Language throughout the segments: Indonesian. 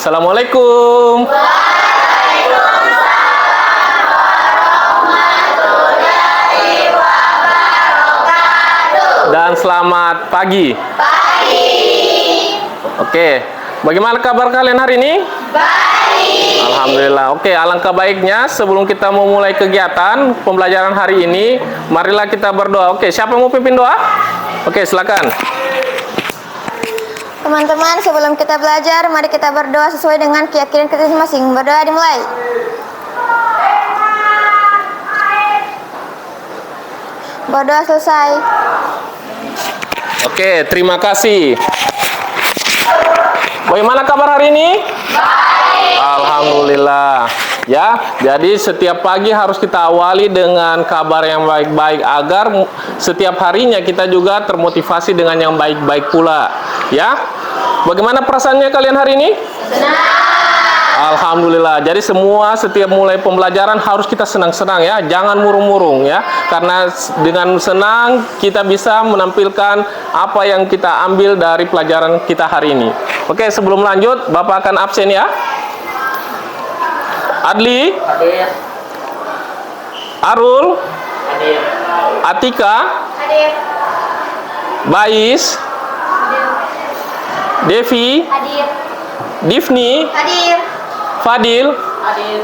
Assalamualaikum. Dan selamat pagi. Oke, bagaimana kabar kalian hari ini? Baik. Alhamdulillah. Oke, alangkah baiknya sebelum kita memulai kegiatan pembelajaran hari ini, marilah kita berdoa. Oke, siapa yang mau pimpin doa? Oke, silakan. Teman-teman, sebelum kita belajar, mari kita berdoa sesuai dengan keyakinan kita masing-masing. Berdoa dimulai. Berdoa selesai. Oke, terima kasih. Bagaimana kabar hari ini? Baik. Alhamdulillah. Ya, jadi setiap pagi harus kita awali dengan kabar yang baik-baik agar setiap harinya kita juga termotivasi dengan yang baik-baik pula. Ya, bagaimana perasaannya kalian hari ini? Senang. Alhamdulillah. Jadi semua setiap mulai pembelajaran harus kita senang-senang ya, jangan murung-murung ya. Karena dengan senang kita bisa menampilkan apa yang kita ambil dari pelajaran kita hari ini. Oke, sebelum lanjut, Bapak akan absen ya. Adli, hadir. Arul, hadir. Atika, hadir. Bais, hadir. Devi, hadir. Divni, hadir. Fadil, hadir.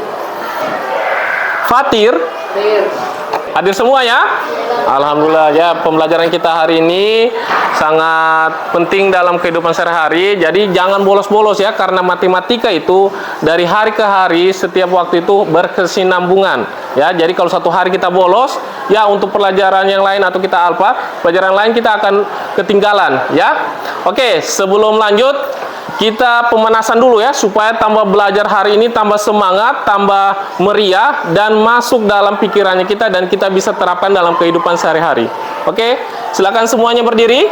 Fatir, hadir. Hadir semua ya? Alhamdulillah ya, pembelajaran kita hari ini sangat penting dalam kehidupan sehari-hari. Jadi jangan bolos-bolos ya, karena matematika itu dari hari ke hari setiap waktu itu berkesinambungan ya. Jadi kalau satu hari kita bolos ya, untuk pelajaran yang lain atau kita alfa, pelajaran lain kita akan ketinggalan ya. Oke, sebelum lanjut kita pemanasan dulu ya, supaya tambah belajar hari ini tambah semangat, tambah meriah, dan masuk dalam pikirannya kita, dan kita bisa terapkan dalam kehidupan sehari-hari. Oke, silakan semuanya berdiri.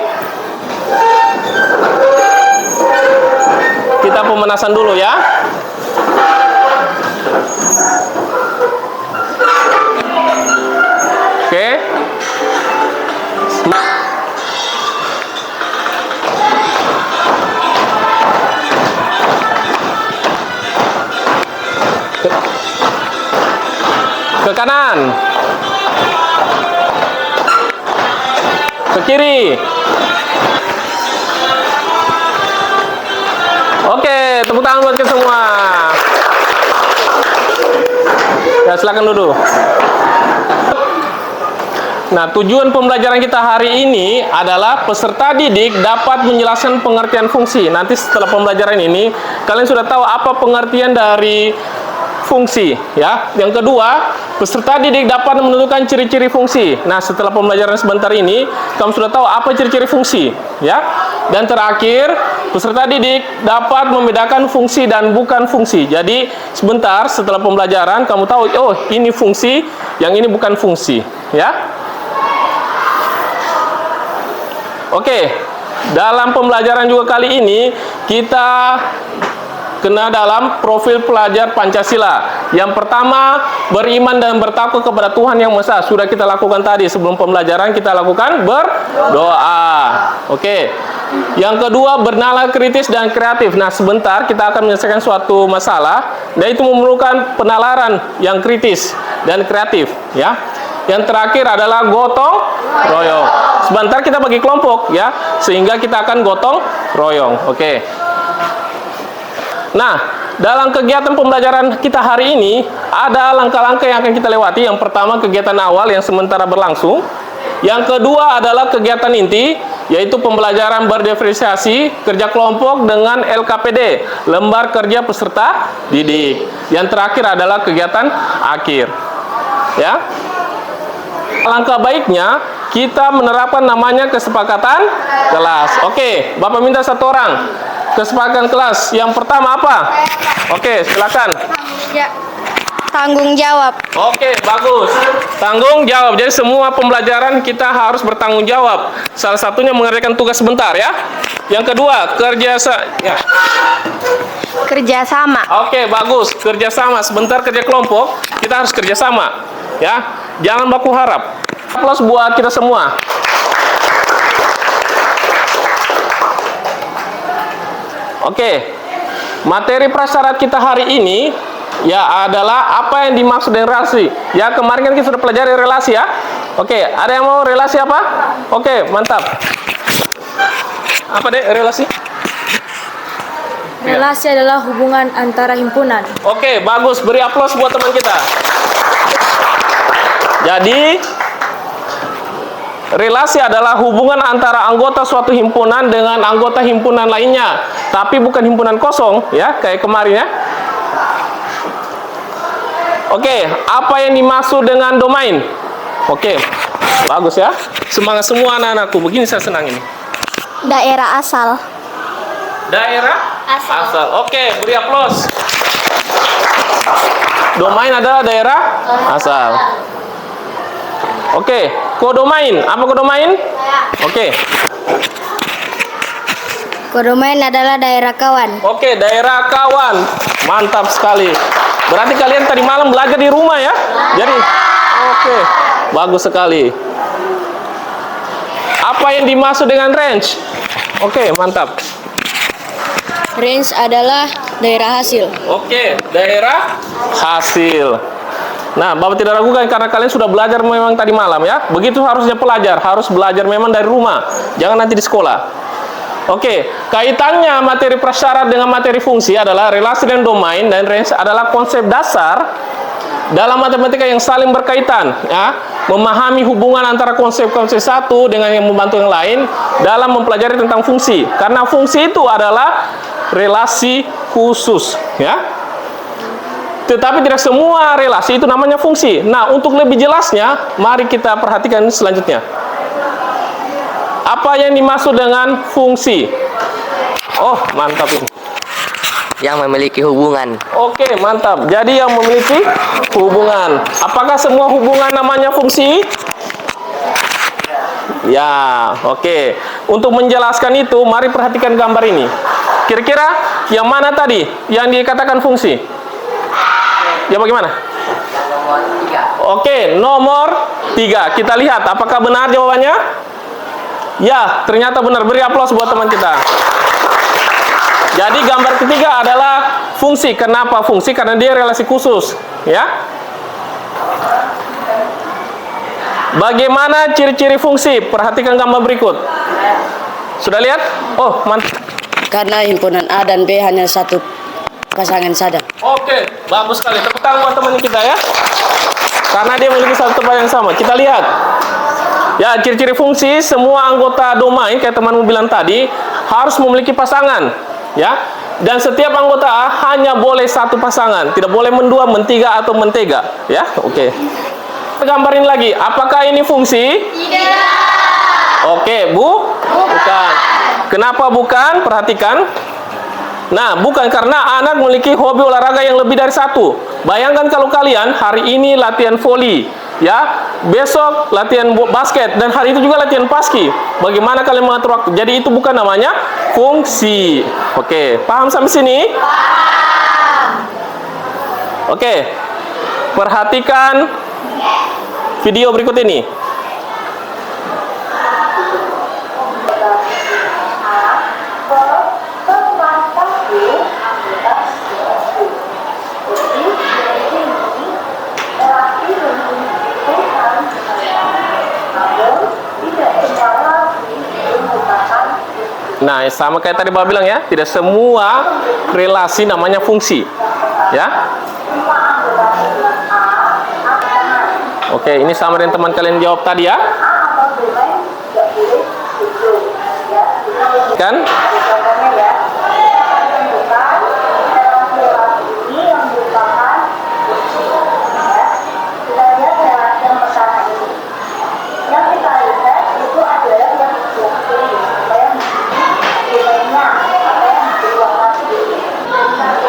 Kita pemanasan dulu ya. Oke. Ke kanan, ke kiri. Oke, tepuk tangan buat kita semua. Ya, silakan duduk. Nah, tujuan pembelajaran kita hari ini adalah peserta didik dapat menjelaskan pengertian fungsi. Nanti setelah pembelajaran ini, kalian sudah tahu apa pengertian dari fungsi ya. Yang kedua, peserta didik dapat menentukan ciri-ciri fungsi. Nah, setelah pembelajaran sebentar ini, kamu sudah tahu apa ciri-ciri fungsi ya. Dan terakhir, peserta didik dapat membedakan fungsi dan bukan fungsi. Jadi sebentar setelah pembelajaran kamu tahu, oh ini fungsi, yang ini bukan fungsi ya. Oke, dalam pembelajaran juga kali ini kita kena dalam profil pelajar Pancasila. Yang pertama, beriman dan bertakwa kepada Tuhan Yang Maha Esa. Sudah kita lakukan tadi sebelum pembelajaran, kita lakukan berdoa. Oke. Yang kedua, bernalar kritis dan kreatif. Nah, sebentar kita akan menyelesaikan suatu masalah, dan itu memerlukan penalaran yang kritis dan kreatif ya. Yang terakhir adalah gotong royong. Sebentar kita bagi kelompok ya, sehingga kita akan gotong royong. Oke. Nah, dalam kegiatan pembelajaran kita hari ini ada langkah-langkah yang akan kita lewati. Yang pertama, kegiatan awal yang sementara berlangsung. Yang kedua adalah kegiatan inti, yaitu pembelajaran berdiferensiasi kerja kelompok dengan LKPD, lembar kerja peserta didik. Yang terakhir adalah kegiatan akhir. Ya. Langkah baiknya kita menerapkan namanya kesepakatan kelas. Oke, Bapak minta satu orang. Kesepakatan kelas. Yang pertama apa? Oke, silakan. Tanggung jawab. Oke, bagus. Tanggung jawab. Jadi semua pembelajaran kita harus bertanggung jawab. Salah satunya mengerjakan tugas sebentar ya. Yang kedua, Kerjasama. Oke, bagus. Kerjasama. Sebentar kerja kelompok, kita harus kerjasama. Ya, jangan baku harap. Aplaus buat kita semua. Oke. materi prasyarat kita hari ini ya adalah apa yang dimaksud dengan relasi. Ya, kemarin kan kita sudah pelajari relasi ya. Oke, ada yang mau relasi apa? Oke, mantap. Apa deh relasi? Relasi adalah hubungan antara himpunan. Oke, bagus. Beri aplaus buat teman kita. Jadi, relasi adalah hubungan antara anggota suatu himpunan dengan anggota himpunan lainnya. Tapi bukan himpunan kosong, ya, kayak kemarin ya. Oke, apa yang dimaksud dengan domain? Oke, bagus ya. Semangat semua anak-anakku. Begini saya senang ini. Daerah asal. Daerah Asal. Oke, beri aplaus. Domain adalah daerah asal. Oke, kodomain. Apa kodomain? Oke. Kodomain adalah daerah kawan. Oke, daerah kawan. Mantap sekali. Berarti kalian tadi malam belajar di rumah ya? Jadi, oke, bagus sekali. Apa yang dimaksud dengan range? Oke, mantap. Range adalah daerah hasil. Oke, daerah hasil. Nah, Bapak tidak ragukan karena kalian sudah belajar memang tadi malam ya. Begitu harusnya pelajar, harus belajar memang dari rumah. Jangan nanti di sekolah. Oke, kaitannya materi prasyarat dengan materi fungsi adalah relasi dan domain, dan range adalah konsep dasar dalam matematika yang saling berkaitan ya. Memahami hubungan antara konsep-konsep satu dengan yang membantu yang lain dalam mempelajari tentang fungsi. Karena fungsi itu adalah relasi khusus ya. Tetapi tidak semua relasi itu namanya fungsi. Nah, untuk lebih jelasnya, mari kita perhatikan selanjutnya. Apa yang dimaksud dengan fungsi? Oh, mantap ini. Yang memiliki hubungan. Oke, mantap. Jadi yang memiliki hubungan. Apakah semua hubungan namanya fungsi? Ya, oke. Untuk menjelaskan itu, mari perhatikan gambar ini. Kira-kira yang mana tadi yang dikatakan fungsi? Ya bagaimana? Oke, nomor 3. Kita lihat apakah benar jawabannya? Ya, ternyata benar. Beri aplaus buat teman kita. Jadi gambar ketiga adalah fungsi. Kenapa fungsi? Karena dia relasi khusus, ya. Bagaimana ciri-ciri fungsi? Perhatikan gambar berikut. Sudah lihat? Oh, mantap. Karena himpunan A dan B hanya satu pasangan saja. Oke, bagus sekali. Tepuk tangan buat teman kita ya. Karena dia memiliki satu tempat yang sama. Kita lihat. Ya, ciri-ciri fungsi, semua anggota domain kayak temanmu bilang tadi harus memiliki pasangan. Ya, dan setiap anggota hanya boleh satu pasangan, tidak boleh mendua, mentiga atau mentega. Ya, oke. Gambarin lagi, apakah ini fungsi? Tidak. Oke, bukan. Kenapa bukan? Perhatikan. Nah, bukan karena anak memiliki hobi olahraga yang lebih dari satu. Bayangkan kalau kalian hari ini latihan voli, ya, besok latihan basket, dan hari itu juga latihan paski. Bagaimana kalian mengatur waktu? Jadi itu bukan namanya fungsi. Oke, paham sampai sini? Paham. Oke, perhatikan video berikut ini. Nah, sama kayak tadi Bapak bilang ya, tidak semua relasi namanya fungsi. Ya. Oke, ini sama dengan teman kalian jawab tadi ya. Kan?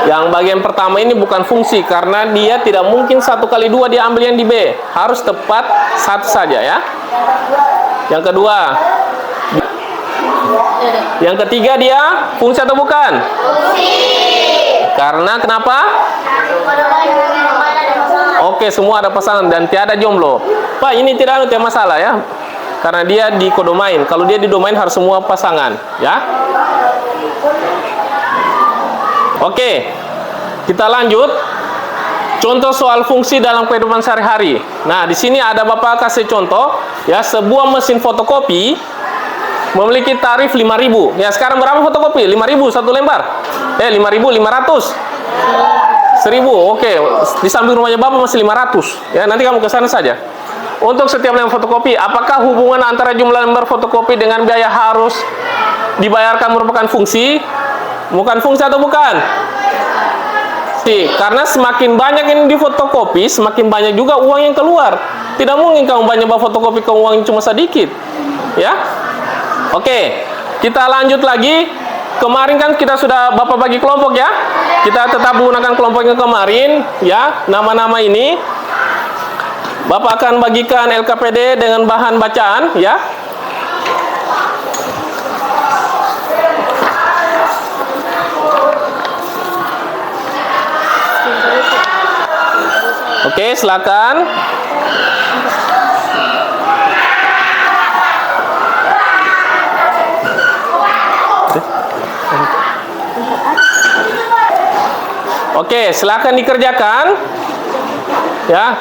Yang bagian pertama ini bukan fungsi karena dia tidak mungkin 1 kali 2 diambil yang di B. Harus tepat satu saja ya. Yang kedua. Yang ketiga dia fungsi atau bukan? Fungsi. Karena kenapa? Oke, semua ada pasangan dan tiada jomblo. Pak, ini tidak ada masalah ya. Karena dia di kodomain. Kalau dia di domain harus semua pasangan, ya. Oke, kita lanjut. Contoh soal fungsi dalam kehidupan sehari-hari. Nah, di sini ada Bapak kasih contoh, ya, sebuah mesin fotokopi memiliki tarif 5.000. Ya, sekarang berapa fotokopi? 5.000 satu lembar. 5.500. 1.000. Oke, di samping rumahnya Bapak masih 500. Ya, nanti kamu ke sana saja. Untuk setiap lembar fotokopi, apakah hubungan antara jumlah lembar fotokopi dengan biaya harus dibayarkan merupakan fungsi? Bukan fungsi atau bukan? Karena semakin banyak yang difotokopi, semakin banyak juga uang yang keluar. Tidak mungkin kamu banyak fotokopi, kamu uangnya cuma sedikit. Ya, oke. Kita lanjut lagi. Kemarin kan kita sudah Bapak bagi kelompok ya. Kita tetap menggunakan kelompok yang kemarin. Ya, nama-nama ini. Bapak akan bagikan LKPD dengan bahan bacaan. Ya. Oke, silakan. Oke, silakan dikerjakan. Ya.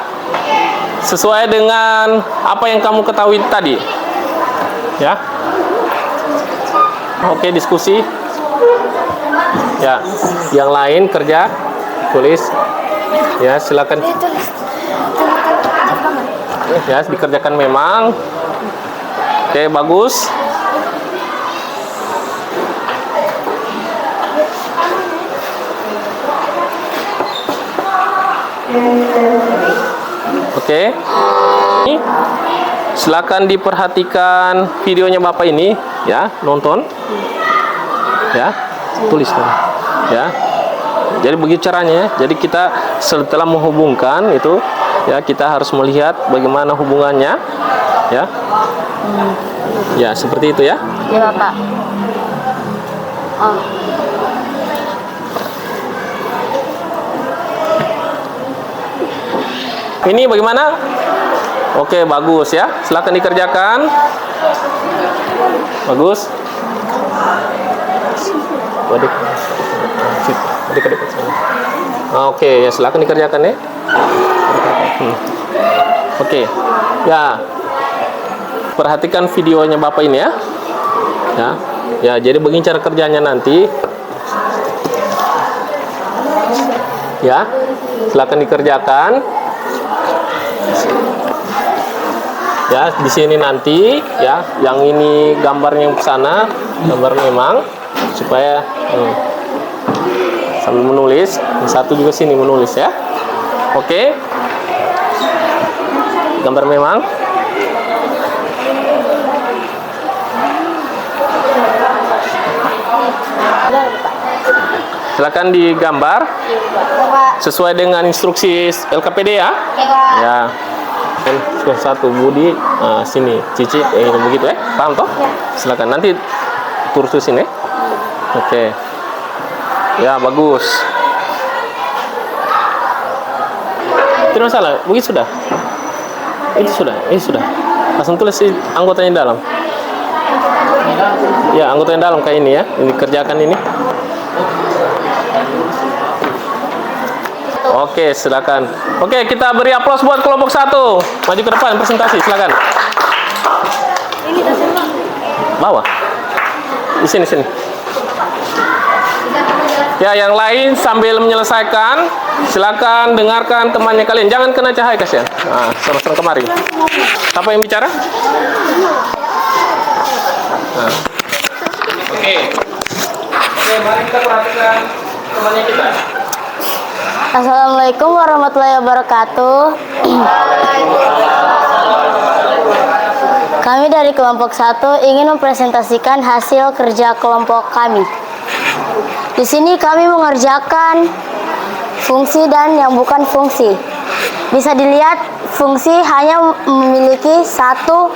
Sesuai dengan apa yang kamu ketahui tadi. Ya. Oke, diskusi. Ya. Yang lain kerja, tulis. Ya, silakan. Ya, dikerjakan memang. Oke, bagus. Oke. Silakan diperhatikan videonya Bapak ini, ya, nonton. Ya, tulis. Ya. Jadi begitu caranya. Jadi kita setelah menghubungkan itu, ya, kita harus melihat bagaimana hubungannya, ya. Ya, seperti itu ya. Ya, Bapak. Oh. Ini bagaimana? Oke, bagus ya. Silakan dikerjakan. Bagus. Waduh. Oke, ya, silakan dikerjakan ya. Oke. Ya. Perhatikan videonya Bapak ini ya. Ya. Ya, jadi begini cara kerjanya nanti. Ya. Silakan dikerjakan. Ya, di sini nanti ya, yang ini gambarnya yang ke sana, gambar memang supaya sambil menulis, yang satu juga sini menulis ya. Oke. Gambar memang. Silakan digambar sesuai dengan instruksi LKPD ya. Ya. Satu Budi, sini Cici, begitu ya, paham toh? Silakan nanti kursusin ya. Oke. Ya, bagus. Tidak masalah, begitu sudah. Itu sudah. Langsung tulis anggotanya dalam. Ya, anggotanya dalam kayak ini ya. Ini kerjakan ini. Oke, silakan. Oke, kita beri aplaus buat kelompok 1. Maju ke depan presentasi, silakan. Bawah. Di sini. Ya, yang lain sambil menyelesaikan, silakan dengarkan temannya kalian. Jangan kena cahaya kasihan. Nah, sama-sama kemari. Siapa yang bicara? Nah. Oke, mari kita perhatikan temannya kita. Assalamualaikum warahmatullahi wabarakatuh. Kami dari kelompok 1 ingin mempresentasikan hasil kerja kelompok kami. Di sini kami mengerjakan fungsi dan yang bukan fungsi. Bisa dilihat fungsi hanya memiliki satu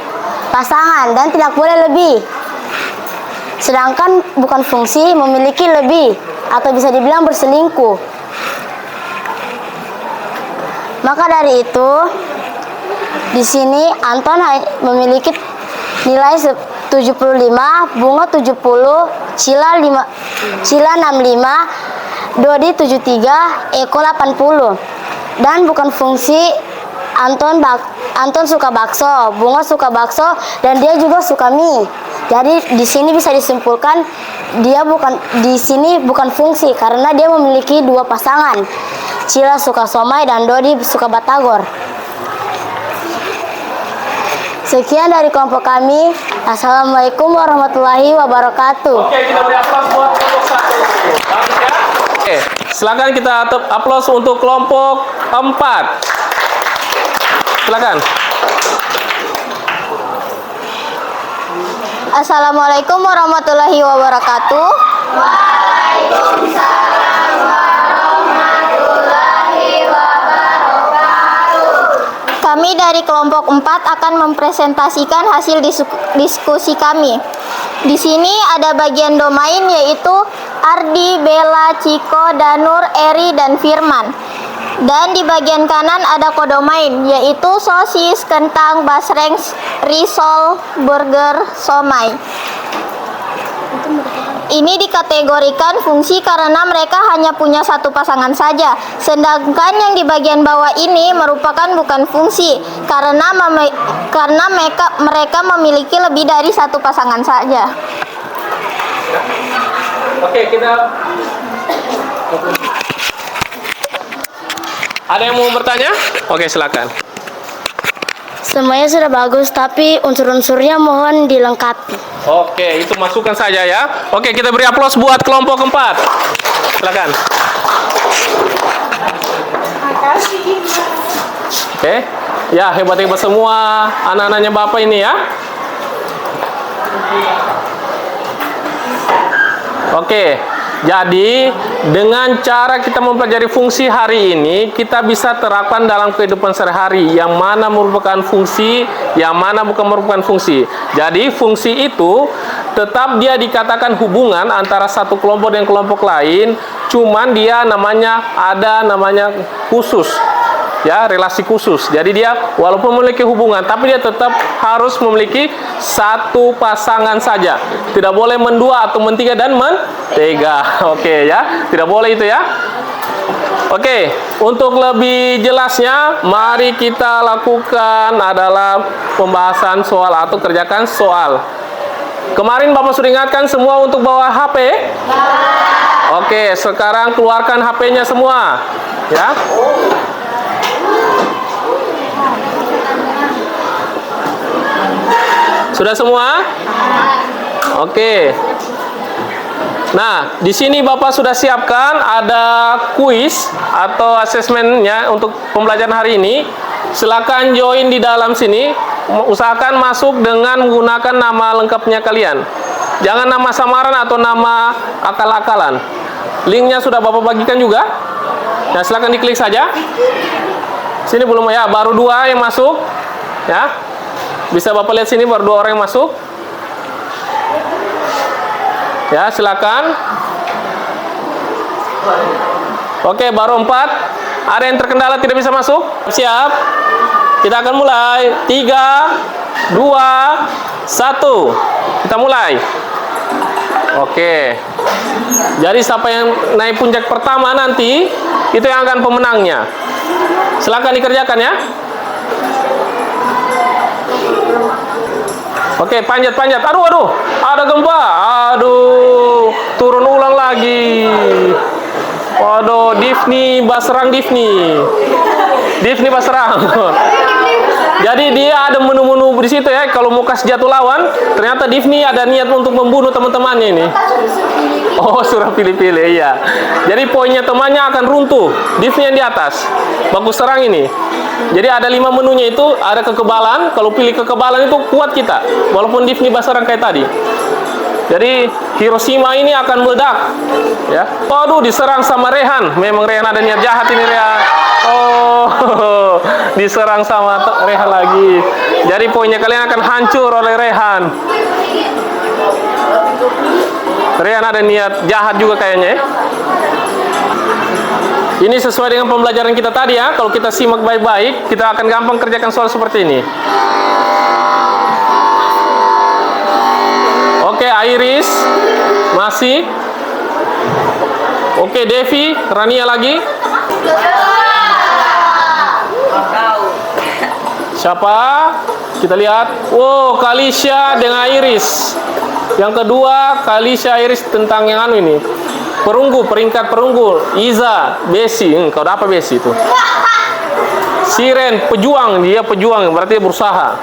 pasangan dan tidak boleh lebih. Sedangkan bukan fungsi memiliki lebih atau bisa dibilang berselingkuh. Maka dari itu, di sini Anton memiliki nilai 75, Bunga 70, Cila 65, Dodi 73, Eko 80. Dan bukan fungsi Anton suka bakso, Bunga suka bakso, dan dia juga suka mie. Jadi di sini bisa disimpulkan dia bukan fungsi karena dia memiliki dua pasangan. Cila suka somai dan Dodi suka batagor. Sekian dari kelompok kami. Assalamualaikum warahmatullahi wabarakatuh. Oke, kita beri aplaus buat kelompok 1. Bagus ya? Oke, silakan kita aplaus untuk kelompok 4. Silakan. Assalamualaikum warahmatullahi wabarakatuh. Waalaikumsalam warahmatullahi wabarakatuh. Kami dari kelompok 4 akan mempresentasikan hasil diskusi kami. Di sini ada bagian domain yaitu Ardi, Bella, Ciko, Danur, Eri, dan Firman. Dan di bagian kanan ada kodomain yaitu sosis, kentang, basreng, risol, burger, somai. Ini dikategorikan fungsi karena mereka hanya punya satu pasangan saja. Sedangkan yang di bagian bawah ini merupakan bukan fungsi karena mereka memiliki lebih dari satu pasangan saja. Oke, kita ada yang mau bertanya? Oke, silakan. Semuanya sudah bagus, tapi unsur-unsurnya mohon dilengkapi. Oke, itu masukkan saja ya. Oke, kita beri aplaus buat kelompok 4. Silakan. Oke. Ya, hebat-hebat semua anak-anaknya Bapak ini ya. Oke. Jadi, dengan cara kita mempelajari fungsi hari ini, kita bisa terapkan dalam kehidupan sehari-hari yang mana merupakan fungsi, yang mana bukan merupakan fungsi. Jadi, fungsi itu tetap dia dikatakan hubungan antara satu kelompok dan kelompok lain, cuman dia namanya khusus. Ya, relasi khusus. Jadi dia walaupun memiliki hubungan, tapi dia tetap harus memiliki satu pasangan saja. Tidak boleh mendua atau mentiga dan mentega. Oke ya, tidak boleh itu ya. Oke, untuk lebih jelasnya, mari kita lakukan adalah pembahasan soal atau kerjakan soal. Kemarin Bapak sudah ingatkan semua untuk bawa HP? Oke, sekarang keluarkan HP-nya semua. Ya. Sudah semua? Oke. Nah, di sini Bapak sudah siapkan ada kuis atau asesmennya untuk pembelajaran hari ini. Silakan join di dalam sini. Usahakan masuk dengan menggunakan nama lengkapnya kalian. Jangan nama samaran atau nama akal-akalan. Linknya sudah Bapak bagikan juga. Nah, silakan diklik saja. Sini belum ya, baru 2 yang masuk. Ya. Bisa Bapak lihat sini baru 2 orang yang masuk. Ya, silakan. Oke, baru 4. Ada yang terkendala tidak bisa masuk? Siap. Kita akan mulai. 3, 2, 1. Kita mulai. Oke. Jadi siapa yang naik puncak pertama nanti, itu yang akan pemenangnya. Silakan dikerjakan ya. Oke, panjat. Aduh. Ada gempa. Aduh. Turun ulang lagi. Waduh, Divni Basrang. Jadi dia ada menu-menu di situ ya. Kalau mau kasih jatuh lawan, ternyata Divni ada niat untuk membunuh teman-temannya ini. Oh, suruh pilih-pilih ya. Jadi poinnya temannya akan runtuh. Divni yang di atas. Bagus serang ini. Jadi ada 5 menunya itu, ada kekebalan. Kalau pilih kekebalan itu kuat kita. Walaupun Divni Basrang kayak tadi. Jadi Hiroshima ini akan meledak. Ya. Waduh, diserang sama Rehan. Memang Rehan ada niat jahat ini Rehan. Oh, diserang sama Rehan lagi. Jadi poinnya kalian akan hancur oleh Rehan. Rehan ada niat jahat juga kayaknya ya. Ini sesuai dengan pembelajaran kita tadi ya. Kalau kita simak baik-baik, kita akan gampang kerjakan soal seperti ini. Oke, Iris masih. Oke, Devi, Rania lagi. Siapa? Kita lihat. Wow, Kalisha dengan Iris. Yang kedua, Kalisha Iris tentang yang anu ini. Perunggu, peringkat perunggu. Iza, Besi. Kau apa Besi itu? Siren, pejuang. Dia pejuang, berarti berusaha.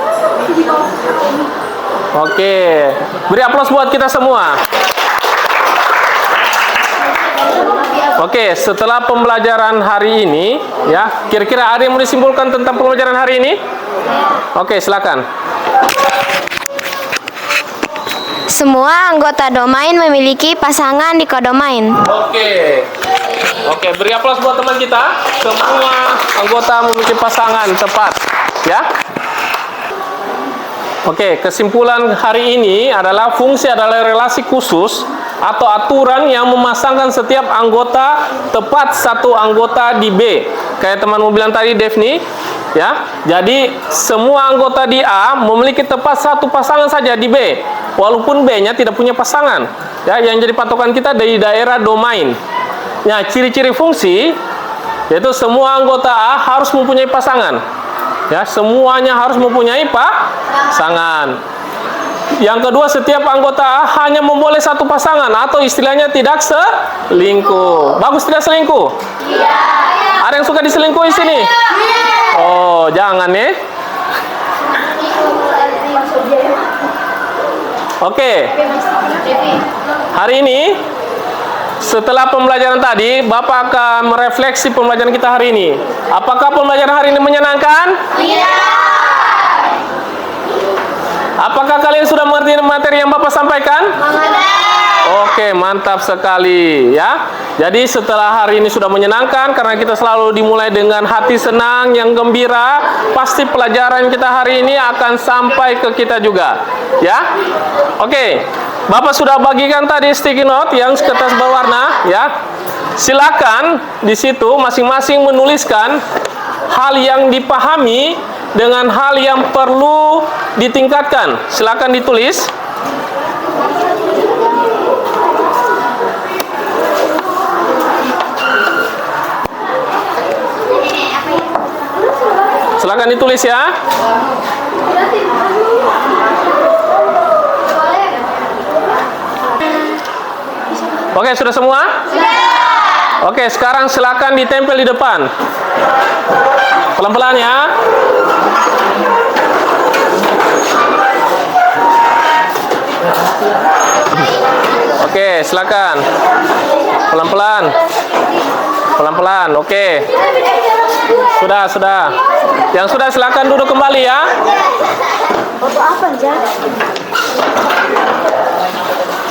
Oke. Beri aplaus buat kita semua. Oke, setelah pembelajaran hari ini, ya, kira-kira ada yang mau disimpulkan tentang pembelajaran hari ini? Oke, silakan. Semua anggota domain memiliki pasangan di kodomain. Oke, beri aplaus buat teman kita. Semua anggota memiliki pasangan, tepat, ya. Oke, kesimpulan hari ini adalah fungsi adalah relasi khusus atau aturan yang memasangkan setiap anggota tepat satu anggota di B. Kayak teman mau bilang tadi, Devni, ya. Jadi semua anggota di A memiliki tepat satu pasangan saja di B, walaupun B-nya tidak punya pasangan. Ya, yang jadi patokan kita dari daerah domain. Nah, ciri-ciri fungsi yaitu semua anggota A harus mempunyai pasangan. Ya, semuanya harus mempunyai pasangan. Yang kedua, setiap anggota A hanya memboleh satu pasangan atau istilahnya tidak selingkuh. Bagus tidak selingkuh? Iya. Ada yang suka diselingkuhi sini? Oh, jangan ya. Oke. Hari ini setelah pembelajaran tadi, Bapak akan merefleksi pembelajaran kita hari ini. Apakah pembelajaran hari ini menyenangkan? Iya. Apakah kalian sudah mengerti materi yang Bapak sampaikan? Oke, mantap sekali ya. Jadi setelah hari ini sudah menyenangkan, karena kita selalu dimulai dengan hati senang yang gembira, pasti pelajaran kita hari ini akan sampai ke kita juga. Ya. Oke. Bapak sudah bagikan tadi sticky note yang kertas berwarna, ya. Silakan di situ masing-masing menuliskan hal yang dipahami dengan hal yang perlu ditingkatkan. Silakan ditulis. Silakan ditulis ya. Oke, sudah semua? Sudah. Oke, sekarang silakan ditempel di depan. Pelan-pelan ya. Oke, silakan. Pelan-pelan. Pelan-pelan. Oke. Sudah. Yang sudah silakan duduk kembali ya. Foto apa, Jan?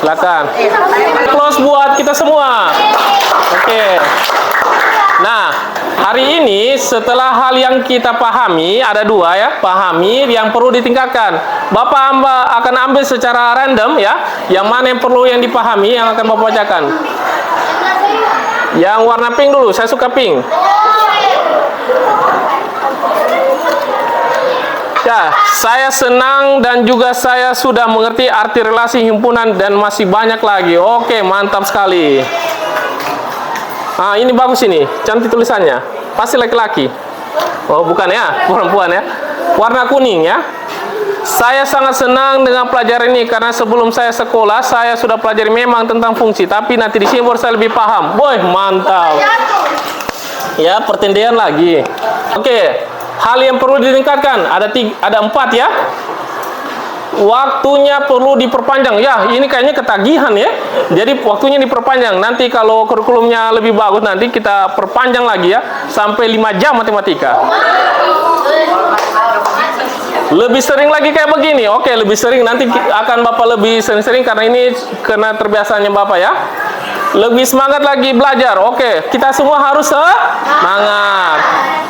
Silakan. Close buat kita semua. Oke. Nah, hari ini setelah hal yang kita pahami ada dua ya, pahami yang perlu ditingkatkan. Bapak akan ambil secara random ya, yang mana yang perlu yang dipahami yang akan Bapak bacakan. Yang warna pink dulu, saya suka pink. Ya, saya senang dan juga saya sudah mengerti arti relasi himpunan dan masih banyak lagi. Oke, mantap sekali. Ah, ini bagus ini, cantik tulisannya. Pasti laki-laki. Oh, bukan ya, perempuan ya. Warna kuning ya. Saya sangat senang dengan pelajaran ini karena sebelum saya sekolah saya sudah pelajari memang tentang fungsi, tapi nanti di sini baru saya lebih paham. Boy, mantap. Ya, pertendean lagi. Oke. Hal yang perlu ditingkatkan ada 4 ya. Waktunya perlu diperpanjang. Ya, ini kayaknya ketagihan ya. Jadi waktunya diperpanjang. Nanti kalau kurikulumnya lebih bagus nanti kita perpanjang lagi ya sampai 5 jam matematika. Lebih sering lagi kayak begini. Oke, lebih sering nanti akan Bapak lebih sering-sering karena ini kena terbiasaannya Bapak ya. Lebih semangat lagi belajar. Oke, kita semua harus semangat.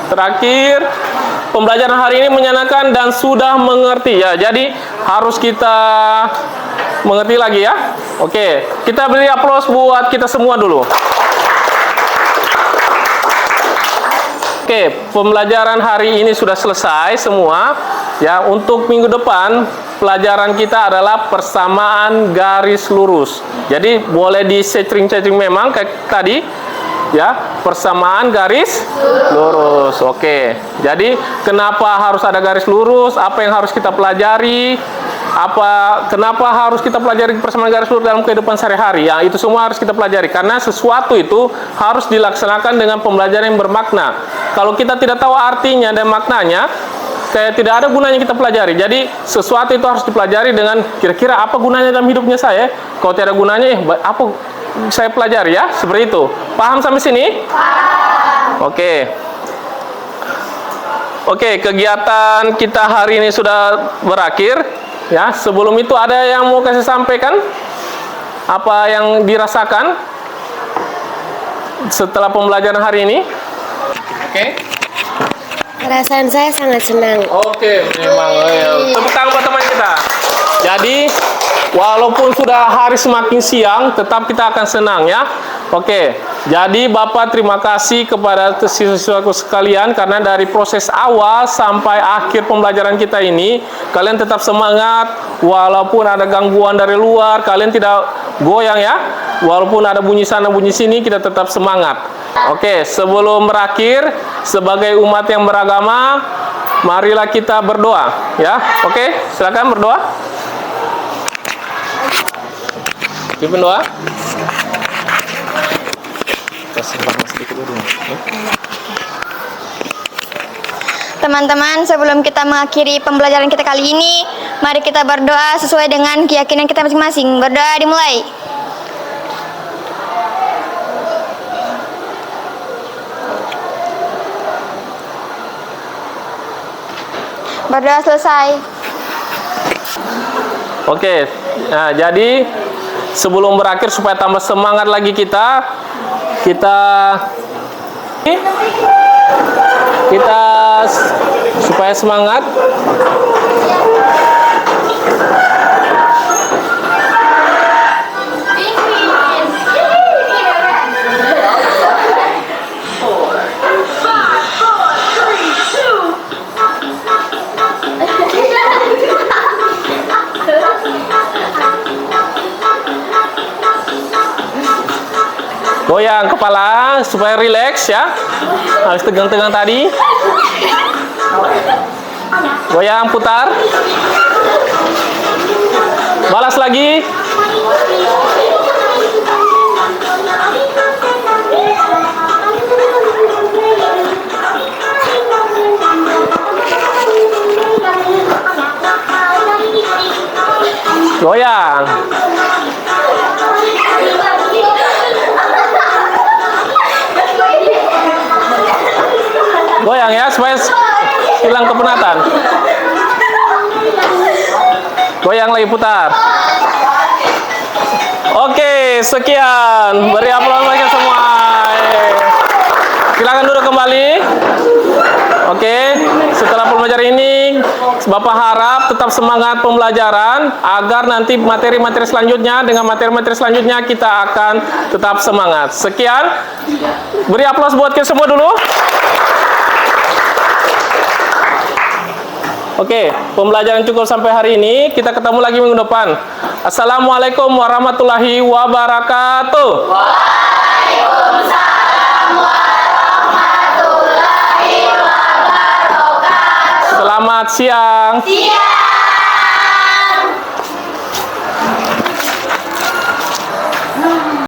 Terakhir, pembelajaran hari ini menyenangkan dan sudah mengerti ya. Jadi harus kita mengerti lagi ya. Oke, kita beri aplaus buat kita semua dulu. Oke, pembelajaran hari ini sudah selesai semua. Ya, untuk minggu depan pelajaran kita adalah persamaan garis lurus. Jadi boleh di cetring-cetring memang kayak tadi ya, persamaan garis lurus. Oke. Jadi kenapa harus ada garis lurus? Apa yang harus kita pelajari? Kenapa harus kita pelajari persamaan garis lurus dalam kehidupan sehari-hari? Ya, itu semua harus kita pelajari karena sesuatu itu harus dilaksanakan dengan pembelajaran yang bermakna. Kalau kita tidak tahu artinya dan maknanya, kayak tidak ada gunanya kita pelajari. Jadi sesuatu itu harus dipelajari dengan kira-kira apa gunanya dalam hidupnya saya. Kalau tidak ada gunanya, apa saya pelajari ya? Seperti itu. Paham sampai sini? Paham. Oke, kegiatan kita hari ini sudah berakhir. Ya, sebelum itu ada yang mau kasih sampaikan? Apa yang dirasakan setelah pembelajaran hari ini? Oke. Perasaan saya sangat senang. Oke, memang. Tepuk tangan buat teman kita. Jadi, walaupun sudah hari semakin siang, tetap kita akan senang ya. Oke, jadi Bapak terima kasih kepada siswa-siswaku sekalian karena dari proses awal sampai akhir pembelajaran kita ini, kalian tetap semangat walaupun ada gangguan dari luar, kalian tidak goyang ya. Walaupun ada bunyi sana bunyi sini, kita tetap semangat. Oke, sebelum berakhir, sebagai umat yang beragama, marilah kita berdoa ya. Oke, silakan berdoa. Pimpin doa. Teman-teman, sebelum kita mengakhiri pembelajaran kita kali ini, mari kita berdoa sesuai dengan keyakinan kita masing-masing. Berdoa dimulai. Berdoa selesai. Oke, nah, jadi sebelum berakhir supaya tambah semangat lagi kita supaya semangat. Goyang kepala supaya rileks ya. Harus tegang-tegang tadi. Goyang, putar. Balas lagi. Goyang. Goyang ya supaya hilang kepenatan. Goyang lagi, putar. Oke, sekian. Beri aplaus lagi semua. Silakan duduk kembali. Oke, setelah pembelajaran ini, Bapak harap tetap semangat pembelajaran agar nanti materi-materi selanjutnya dengan materi-materi selanjutnya kita akan tetap semangat. Sekian. Beri aplaus buat kita semua dulu. Oke, pembelajaran cukup sampai hari ini. Kita ketemu lagi minggu depan. Assalamualaikum warahmatullahi wabarakatuh. Waalaikumsalam warahmatullahi wabarakatuh. Selamat siang.